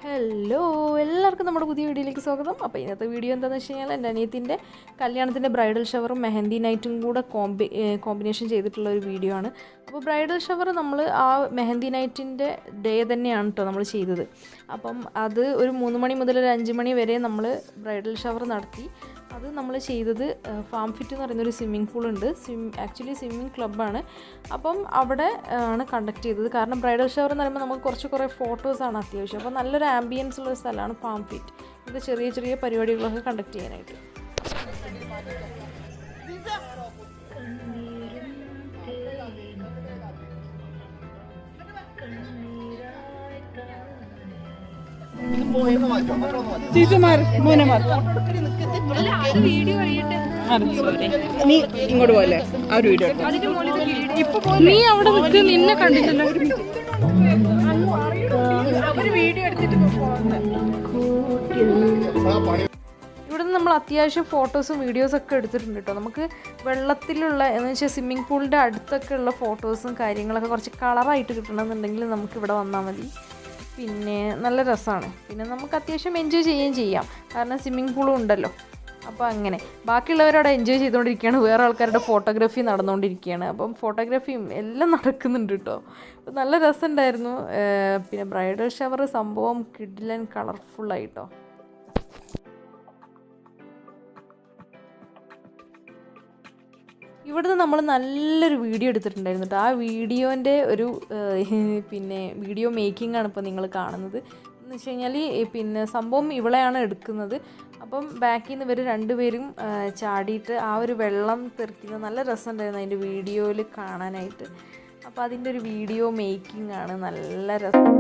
Hello, എല്ലാവർക്കും നമ്മുടെ പുതിയ വീഡിയോയിലേക്ക് സ്വാഗതം. അപ്പോൾ ഇന്നത്തെ വീഡിയോ എന്താണെന്ന് വെച്ച് കഴിഞ്ഞാൽ എൻ്റെ അനിയത്തിൻ്റെ കല്യാണത്തിൻ്റെ ബ്രൈഡൽ ഷവറും മെഹന്തി നൈറ്റും കൂടെ കോമ്പിനേഷൻ ചെയ്തിട്ടുള്ള ഒരു വീഡിയോ ആണ്. അപ്പോൾ ബ്രൈഡൽ ഷവർ നമ്മൾ ആ മെഹന്തി നൈറ്റിൻ്റെ ഡേ തന്നെയാണ് കേട്ടോ നമ്മൾ ചെയ്തത്. അപ്പം അത് ഒരു 3 മണി മുതൽ ഒരു 5 മണി വരെ നമ്മൾ ബ്രൈഡൽ ഷവർ നടത്തി. അത് നമ്മൾ ചെയ്തത് ഫാം ഫിറ്റ് എന്ന് പറയുന്നൊരു സ്വിമ്മിംഗ് പൂളുണ്ട്. ആക്ച്വലി സ്വിമ്മിംഗ് ക്ലബ്ബാണ്. അപ്പം അവിടെ ആണ് കണ്ടക്ട് ചെയ്തത്. കാരണം ബ്രൈഡൽ ഷവർ എന്ന് പറയുമ്പോൾ നമുക്ക് കുറേ ഫോട്ടോസാണ് അത്യാവശ്യം. അപ്പോൾ നല്ലൊരു ആംബിയൻസ് ഉള്ള സ്ഥലമാണ് ഫാം ഫിറ്റ്. ഇത് ചെറിയ ചെറിയ പരിപാടികളൊക്കെ കണ്ടക്ട് ചെയ്യാനായിട്ട്. നീ ഇങ്ങോട്ട് പോലെ ആ ഒരു വീഡിയോ നീ അവിടെ നിൽക്ക്, നിന്നെ കണ്ടിട്ടില്ല. ഇവിടുന്ന് നമ്മൾ അത്യാവശ്യം ഫോട്ടോസും വീഡിയോസൊക്കെ എടുത്തിട്ടുണ്ട് കേട്ടോ. നമുക്ക് വെള്ളത്തിലുള്ള എന്ന് വെച്ചാൽ സ്വിമ്മിംഗ് പൂളിൻ്റെ അടുത്തൊക്കെ ഉള്ള ഫോട്ടോസും കാര്യങ്ങളൊക്കെ കുറച്ച് കളറായിട്ട് കിട്ടണമെന്നുണ്ടെങ്കിൽ നമുക്ക് ഇവിടെ വന്നാൽ മതി. പിന്നെ നല്ല രസമാണ്. പിന്നെ നമുക്ക് അത്യാവശ്യം എൻജോയ് ചെയ്യുകയും ചെയ്യാം, കാരണം സ്വിമ്മിംഗ് പൂളും ഉണ്ടല്ലോ. അപ്പോൾ അങ്ങനെ ബാക്കിയുള്ളവരവിടെ എൻജോയ് ചെയ്തുകൊണ്ടിരിക്കുകയാണ്, വേറെ ആൾക്കാരുടെ ഫോട്ടോഗ്രാഫി നടന്നുകൊണ്ടിരിക്കുകയാണ്. അപ്പം ഫോട്ടോഗ്രാഫിയും എല്ലാം നടക്കുന്നുണ്ട് കേട്ടോ. അപ്പോൾ നല്ല രസമുണ്ടായിരുന്നു. പിന്നെ ബ്രൈഡൽ ഷവർ സംഭവം കിഡിലൻ കളർഫുള്ളായിട്ടോ. ഇവിടുന്ന് നമ്മൾ നല്ലൊരു വീഡിയോ എടുത്തിട്ടുണ്ടായിരുന്നു കേട്ടോ. ആ വീഡിയോൻ്റെ ഒരു പിന്നെ വീഡിയോ മേക്കിംഗ് ആണ് ഇപ്പോൾ നിങ്ങൾ കാണുന്നത്. എന്ന് വെച്ച് കഴിഞ്ഞാൽ പിന്നെ സംഭവം ഇവളെയാണ് എടുക്കുന്നത്. അപ്പം ബാക്കിൽ നിന്ന് ഇവർ രണ്ടുപേരും ചാടിയിട്ട് ആ ഒരു വെള്ളം തെറിക്കുന്നത് നല്ല രസമുണ്ടായിരുന്നു അതിൻ്റെ വീഡിയോയിൽ കാണാനായിട്ട്. അപ്പോൾ അതിൻ്റെ ഒരു വീഡിയോ മേക്കിംഗ് ആണ്, നല്ല രസം.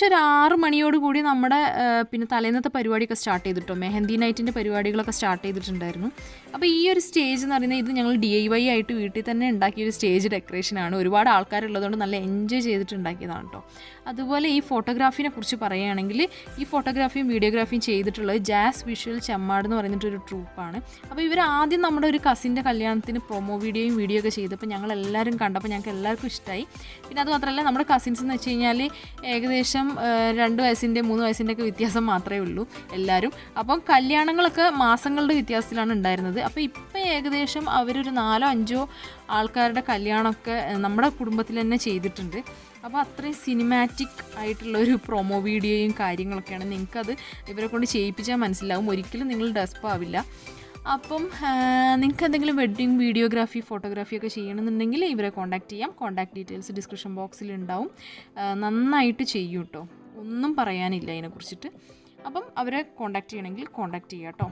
ഒരു 6 മണിയോടുകൂടി നമ്മുടെ പിന്നെ തലേന്നത്തെ പരിപാടിയൊക്കെ സ്റ്റാർട്ട് ചെയ്തിട്ടോ. മെഹന്തി നൈറ്റിൻ്റെ പരിപാടികളൊക്കെ സ്റ്റാർട്ട് ചെയ്തിട്ടുണ്ടായിരുന്നു. അപ്പോൾ ഈ ഒരു സ്റ്റേജ് എന്ന് പറയുന്നത് ഇത് ഞങ്ങൾ DIY ആയിട്ട് വീട്ടിൽ തന്നെ ഉണ്ടാക്കിയൊരു സ്റ്റേജ് ഡെക്കറേഷനാണ്. ഒരുപാട് ആൾക്കാരുള്ളതുകൊണ്ട് നല്ല എൻജോയ് ചെയ്തിട്ട് ഉണ്ടാക്കിയതാണ് കേട്ടോ. അതുപോലെ ഈ ഫോട്ടോഗ്രാഫിനെ കുറിച്ച് പറയുകയാണെങ്കിൽ ഈ ഫോട്ടോഗ്രാഫിയും വീഡിയോഗ്രാഫിയും ചെയ്തിട്ടുള്ളത് ജാസ് വിഷ്വൽ ചെമ്മാട് എന്ന് പറഞ്ഞിട്ടൊരു ട്രൂപ്പാണ്. അപ്പോൾ ഇവർ ആദ്യം നമ്മുടെ ഒരു കസിൻ്റെ കല്യാണത്തിന് പ്രൊമോ വീഡിയോയും വീഡിയോ ഒക്കെ ചെയ്തപ്പോൾ ഞങ്ങളെല്ലാവരും കണ്ടപ്പോൾ ഞങ്ങൾക്ക് എല്ലാവർക്കും ഇഷ്ടമായി. പിന്നെ അത് മാത്രമല്ല നമ്മുടെ കസിൻസ് എന്ന് വെച്ച് കഴിഞ്ഞാൽ ഏകദേശം 2 വയസ്സിൻ്റെ 3 വയസ്സിൻ്റെ ഒക്കെ വ്യത്യാസം മാത്രമേ ഉള്ളൂ എല്ലാവരും. അപ്പം കല്യാണങ്ങളൊക്കെ മാസങ്ങളുടെ വ്യത്യാസത്തിലാണ് ഉണ്ടായിരുന്നത്. അപ്പോൾ ഇപ്പം ഏകദേശം അവരൊരു 4-5 ആൾക്കാരുടെ കല്യാണമൊക്കെ നമ്മുടെ കുടുംബത്തിൽ തന്നെ ചെയ്തിട്ടുണ്ട്. അപ്പോൾ അത്രയും സിനിമാറ്റിക് ആയിട്ടുള്ളൊരു പ്രൊമോ വീഡിയോയും കാര്യങ്ങളൊക്കെയാണ്. നിങ്ങൾക്കത് ഇവരെ കൊണ്ട് ചെയ്യിപ്പിച്ചാൽ മനസ്സിലാവും, ഒരിക്കലും നിങ്ങൾ ഡെസ്പ് ആവില്ല. അപ്പം നിങ്ങൾക്ക് എന്തെങ്കിലും വെഡ്ഡിങ് വീഡിയോഗ്രാഫി ഫോട്ടോഗ്രാഫിയൊക്കെ ചെയ്യണമെന്നുണ്ടെങ്കിൽ ഇവരെ കോൺടാക്റ്റ് ചെയ്യാം. കോൺടാക്ട് ഡീറ്റെയിൽസ് ഡിസ്ക്രിപ്ഷൻ ബോക്സിൽ ഉണ്ടാവും. നന്നായിട്ട് ചെയ്യും കേട്ടോ, ഒന്നും പറയാനില്ല അതിനെക്കുറിച്ചിട്ട്. അപ്പം അവരെ കോൺടാക്റ്റ് ചെയ്യണമെങ്കിൽ കോൺടാക്റ്റ് ചെയ്യാം കേട്ടോ.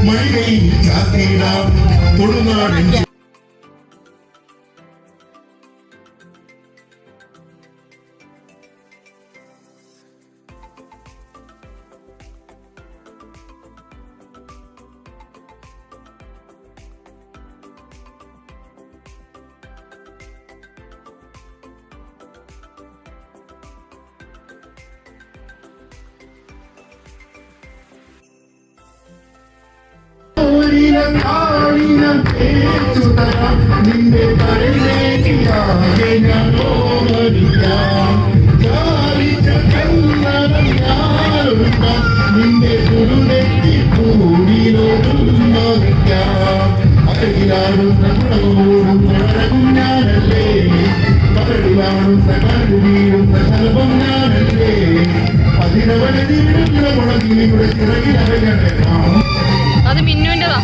മഴയിൽ ചാത്തിടാം തൊടുനാടൻ കരയിലേക്കാകെ ഞാൻ ഓർമ്മിക്കാം ചാലിച്ച കണ്ണടം ഞാനൊരുക്കാം നിന്റെ കുരുനെറ്റി കൂടിയിലൊരുക്കാം അകലിലാടുന്ന കുടമോടുന്ന അഴകും ഞാനല്ലേ കടലിലാടുന്ന കടു വീഴുന്ന ശലഭം ഞാനല്ലേ അതിനവനെ തിരിടുന്ന മുളകിലൂടെ ചിറകിലവയാണ് അത് മിന്നുവിൻ്റെതാ.